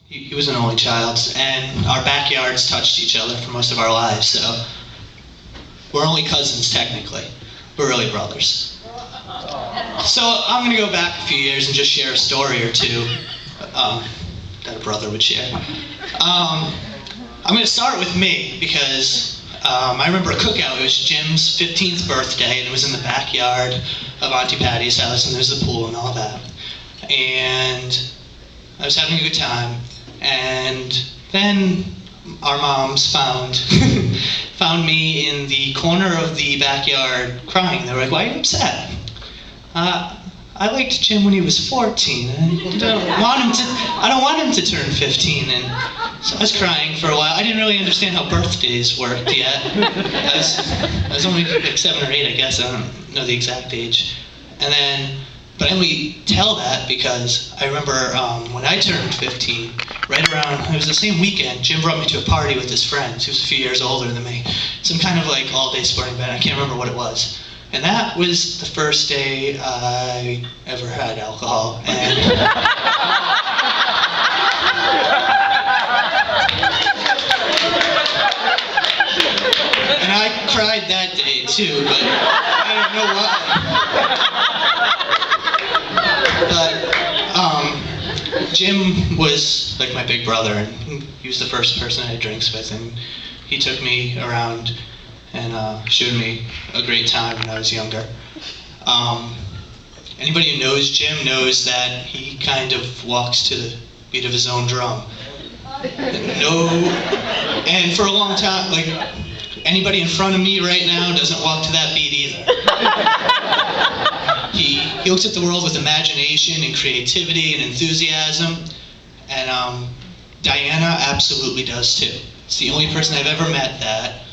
he was an only child, and our backyards touched each other for most of our lives, so we're only cousins technically. We're really brothers. So I'm going to go back a few years and just share a story or two that a brother would share. I'm going to start with me because I remember a cookout. It was Jim's 15th birthday, and it was in the backyard of Auntie Patty's house, and there's the pool and all that. And I was having a good time, and then our moms found me in the corner of the backyard crying. They were like, "Why are you upset?" I liked Jim when he was 14, and I don't want him to turn 15. And so I was crying for a while. I didn't really understand how birthdays worked yet. I was only like 7 or 8, I guess. I don't know the exact age. But I only tell that because I remember when I turned 15, right around, it was the same weekend, Jim brought me to a party with his friends, who was a few years older than me. Some kind of like all-day sporting event, I can't remember what it was. And that was the first day I ever had alcohol. And I cried that day too, but I don't know why. But Jim was like my big brother, and he was the first person I had drinks with, and he took me around and showed me a great time when I was younger. Anybody who knows Jim knows that he kind of walks to the beat of his own drum. And for a long time, like, anybody in front of me right now doesn't walk to that beat either. He looks at the world with imagination and creativity and enthusiasm, and Diana absolutely does too. It's the only person I've ever met that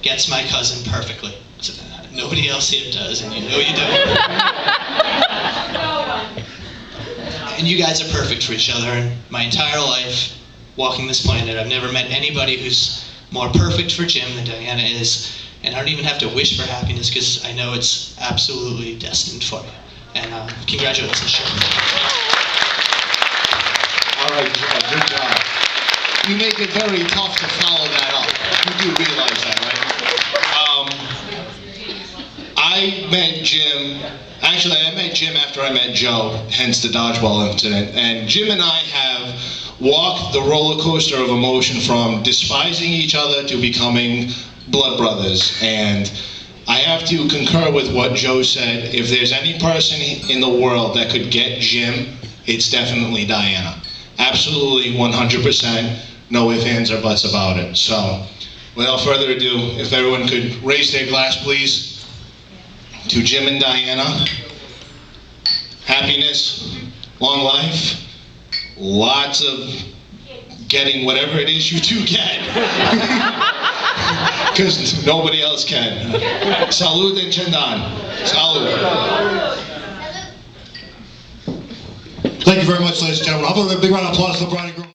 gets my cousin perfectly. So, nobody else here does, and you know you don't. And you guys are perfect for each other. And my entire life, walking this planet, I've never met anybody who's more perfect for Jim than Diana is. And I don't even have to wish for happiness because I know it's absolutely destined for you. And congratulations, Jim. All right, good job. You make it very tough to follow that up. You do realize that, right? I met Jim after I met Joe, hence the dodgeball incident. And Jim and I have walked the roller coaster of emotion from despising each other to becoming blood brothers. And I have to concur with what Joe said. If there's any person in the world that could get Jim, it's definitely Diana. Absolutely 100%, no ifs, ands, or buts about it. So, without further ado, if everyone could raise their glass, please, to Jim and Diana. Happiness, long life, lots of getting whatever it is you do get. Because nobody else can. Salud and Chandan. Salud. Thank you very much, ladies and gentlemen. How about a big round of applause for the bride and groom?